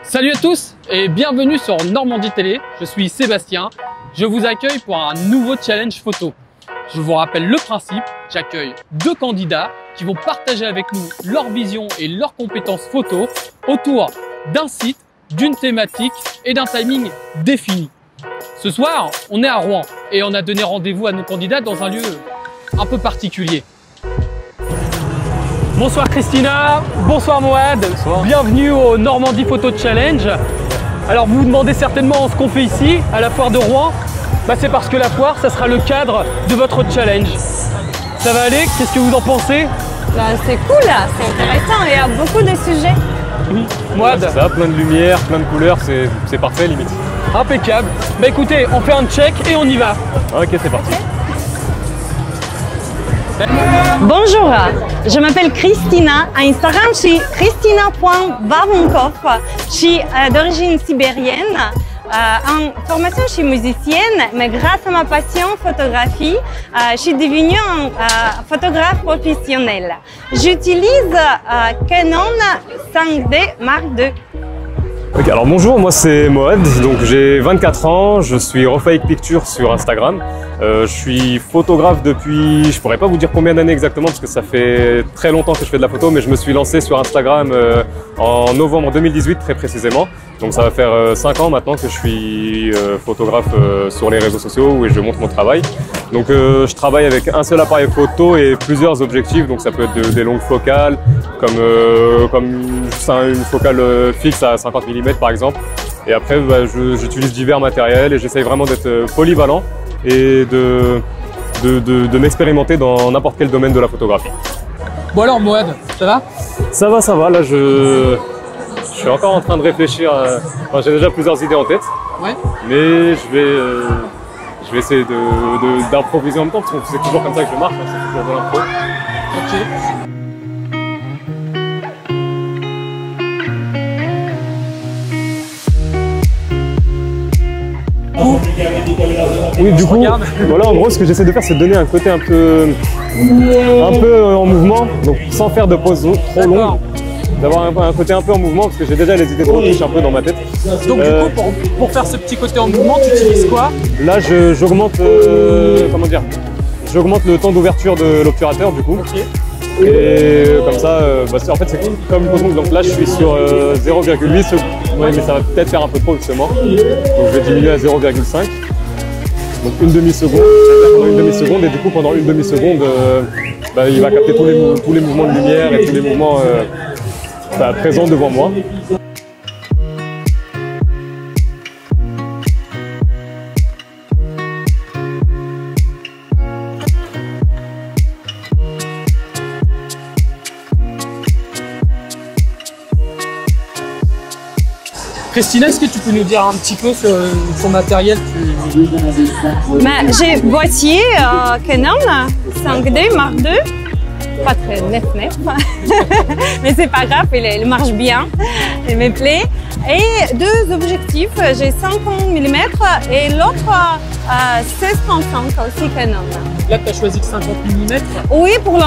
Salut à tous et bienvenue sur Normandie Télé, je suis Sébastien. Je vous accueille pour un nouveau challenge photo. Je vous rappelle le principe, j'accueille deux candidats qui vont partager avec nous leur vision et leurs compétences photo autour d'un site, d'une thématique et d'un timing défini. Ce soir, on est à Rouen et on a donné rendez-vous à nos candidats dans un lieu un peu particulier. Bonsoir Christina, bonsoir Moad, bonsoir. Bienvenue au Normandie Photo Challenge. Alors vous vous demandez certainement ce qu'on fait ici, à la foire de Rouen. C'est parce que la foire, ça sera le cadre de votre challenge. Ça va aller? Qu'est-ce que vous en pensez? C'est cool là, c'est intéressant, il y a beaucoup de sujets. Moad? C'est ça, plein de lumière, plein de couleurs, c'est parfait limite. Impeccable. Écoutez, on fait un check et on y va. Ok, c'est parti. Bonjour, je m'appelle Christina. À Instagram, je suis christina.vavunkov. Je suis d'origine sibérienne. En formation, je suis musicienne, mais grâce à ma passion photographie, je suis devenue un photographe professionnel. J'utilise Canon 5D Mark II. Ok, alors bonjour, moi c'est Moad, donc j'ai 24 ans, je suis Refake Picture sur Instagram. Je suis photographe depuis, je pourrais pas vous dire combien d'années exactement parce que ça fait très longtemps que je fais de la photo, mais je me suis lancé sur Instagram en novembre 2018 très précisément. Donc ça va faire 5 ans maintenant que je suis photographe sur les réseaux sociaux où je montre mon travail. Donc je travaille avec un seul appareil photo et plusieurs objectifs, donc ça peut être des longues focales, comme une focale fixe à 50 mm par exemple. Et après j'utilise divers matériels et j'essaye vraiment d'être polyvalent et de m'expérimenter dans n'importe quel domaine de la photographie. Bon alors Moad, ça va? Ça va, là je suis encore en train de réfléchir, j'ai déjà plusieurs idées en tête, Ouais. mais je vais essayer d'improviser en même temps parce que c'est toujours comme ça que je marche, c'est toujours de l'impro. Ok. Oui, du coup, voilà, en gros, ce que j'essaie de faire, c'est de donner un côté un peu en mouvement, donc sans faire de pause trop longue, d'avoir un côté un peu en mouvement, parce que j'ai déjà les idées trop riches un peu dans ma tête. Donc du coup, pour faire ce petit côté en mouvement, tu utilises quoi? Là, j'augmente le temps d'ouverture de l'obturateur, du coup. Ok. Et comme ça, en fait, c'est comme une pause longue. Donc là, je suis sur 0,8 secondes. Ouais, mais ça va peut-être faire un peu trop justement. Donc je vais diminuer à 0,5. Donc une demi-seconde. Pendant une demi-seconde, et du coup, pendant une demi-seconde, il va capter tous les mouvements de lumière et tous les mouvements présents devant moi. Christina, est-ce que tu peux nous dire un petit peu sur ton matériel? J'ai boîtier Canon 5D Mark II. Pas très neuf, mais c'est pas grave, il marche bien, il me plaît. Et deux objectifs, j'ai 50 mm et l'autre 16-35 aussi Canon. Là, tu as choisi que 50 mm. Oui, pour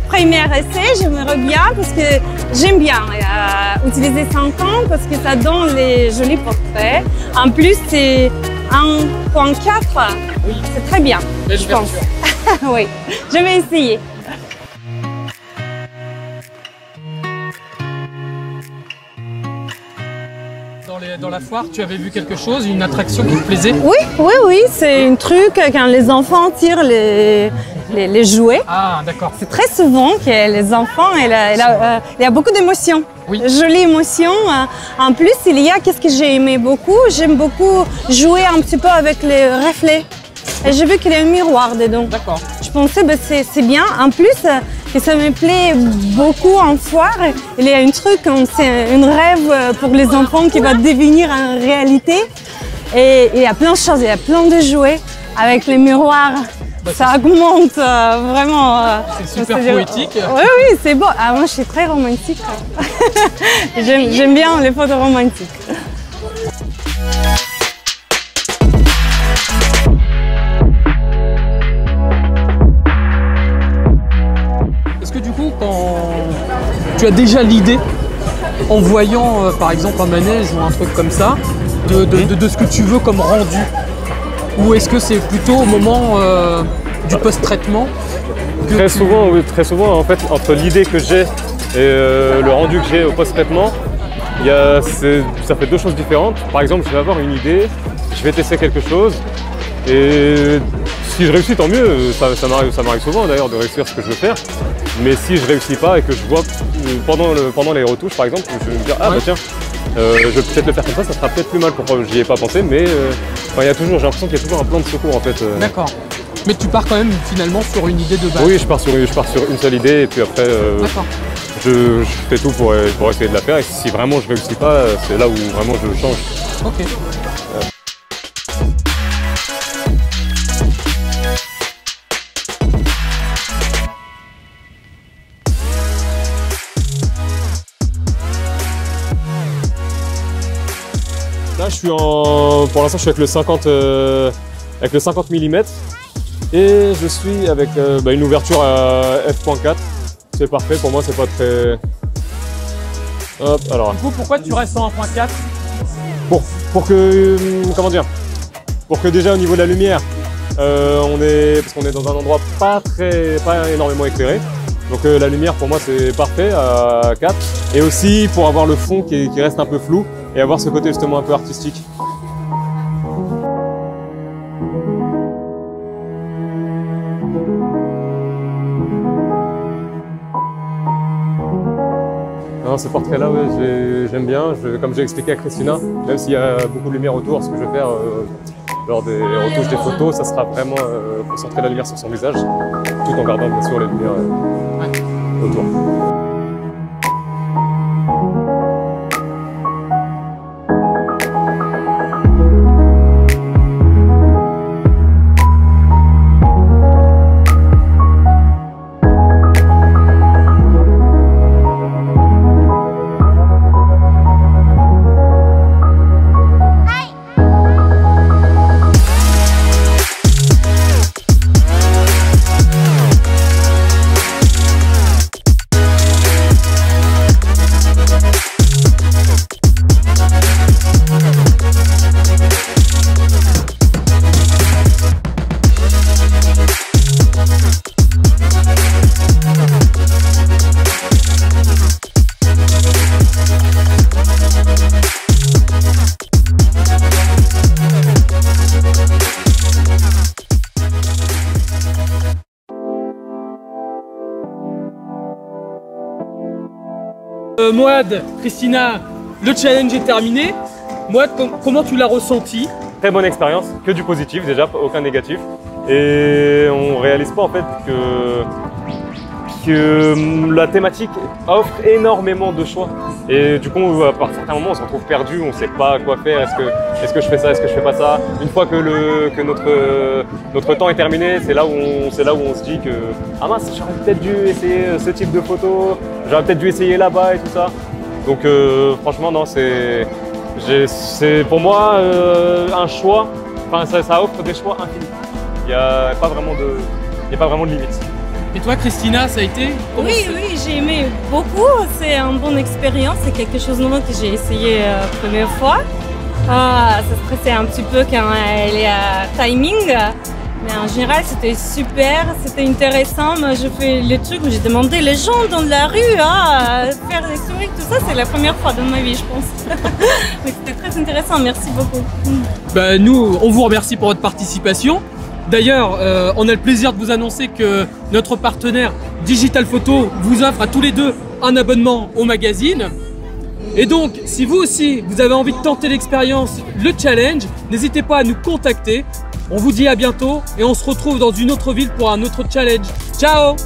premier essai, j'aimerais bien parce que j'aime bien utiliser 50 parce que ça donne les jolis portraits. En plus, c'est 1.4, oui. C'est très bien, belle je pense. Oui, je vais essayer. Dans la foire, tu avais vu quelque chose, une attraction qui te plaisait? Oui, c'est un truc quand les enfants tirent les jouets. Ah, d'accord. C'est très souvent que les enfants, il y a beaucoup d'émotions. Oui. Jolies émotions. En plus, qu'est-ce que j'ai aimé beaucoup? J'aime beaucoup jouer un petit peu avec les reflets. Et j'ai vu qu'il y a un miroir dedans. D'accord. Je pensais que c'est bien. En plus, que ça me plaît beaucoup en foire. Il y a un truc, c'est un rêve pour les enfants qui va devenir en réalité. Et il y a plein de choses, il y a plein de jouets avec les miroirs. Ça augmente vraiment. C'est super poétique. Oui, c'est beau. Moi, je suis très romantique. J'aime bien les photos romantiques. Est-ce que du coup, quand tu as déjà l'idée en voyant par exemple un manège ou un truc comme ça, de ce que tu veux comme rendu? Ou est-ce que c'est plutôt au moment du post-traitement? Très souvent, oui, très souvent, en fait, entre l'idée que j'ai et le rendu que j'ai au post-traitement, ça fait deux choses différentes. Par exemple, je vais avoir une idée, je vais tester quelque chose, et si je réussis, tant mieux. Ça m'arrive souvent d'ailleurs de réussir ce que je veux faire. Mais si je réussis pas et que je vois pendant les retouches, par exemple, je vais me dire ah bah tiens, je vais peut-être le faire comme ça sera peut-être plus mal. Pourquoi j'y ai pas pensé, mais j'ai l'impression qu'il y a toujours un plan de secours en fait. D'accord. Mais tu pars quand même finalement sur une idée de base. Oui, je pars sur une seule idée et puis après je fais tout pour essayer de la faire. Et si vraiment je réussis pas, c'est là où vraiment je change. Ok. Là, pour l'instant, je suis avec le 50 mm et je suis avec une ouverture à f.4. C'est parfait pour moi, c'est pas très. Hop, alors. Du coup, pourquoi tu restes en 1.4? Pour que, comment dire, pour que déjà au niveau de la lumière, parce qu'on est dans un endroit pas énormément éclairé. Donc la lumière pour moi c'est parfait à 4. Et aussi pour avoir le fond qui reste un peu flou et avoir ce côté justement un peu artistique. Non, ce portrait-là, ouais, j'aime bien. Comme j'ai expliqué à Christina, même s'il y a beaucoup de lumière autour, ce que je vais faire lors des retouches des photos, ça sera vraiment concentrer la lumière sur son visage, tout en gardant bien sûr les lumières autour. Moad, Christina, le challenge est terminé. Moad, comment tu l'as ressenti? Très bonne expérience, que du positif déjà, aucun négatif. Et on réalise pas en fait que la thématique offre énormément de choix. Et du coup, à certains moments, on se retrouve perdu, on ne sait pas quoi faire. Est-ce que je fais ça, est-ce que je fais pas ça? Une fois que notre temps est terminé, c'est là où on se dit que ah mince, j'aurais peut-être dû essayer ce type de photo, j'aurais peut-être dû essayer là-bas et tout ça. Donc franchement, non, c'est pour moi un choix. Enfin, ça offre des choix infinis. Il n'y a pas vraiment de limite. Et toi, Christina, ça a été? Oui, j'ai aimé beaucoup. C'est une bonne expérience. C'est quelque chose de nouveau que j'ai essayé la première fois. Ça stressait un petit peu quand il y a timing. Mais en général, c'était super, c'était intéressant. Moi, je fais le truc où j'ai demandé les gens dans la rue à faire des stories, tout ça. C'est la première fois dans ma vie, je pense. Mais c'était très intéressant. Merci beaucoup. Nous, on vous remercie pour votre participation. D'ailleurs, on a le plaisir de vous annoncer que notre partenaire Digital Photo vous offre à tous les deux un abonnement au magazine. Et donc, si vous aussi, vous avez envie de tenter l'expérience, le challenge, n'hésitez pas à nous contacter. On vous dit à bientôt et on se retrouve dans une autre ville pour un autre challenge. Ciao!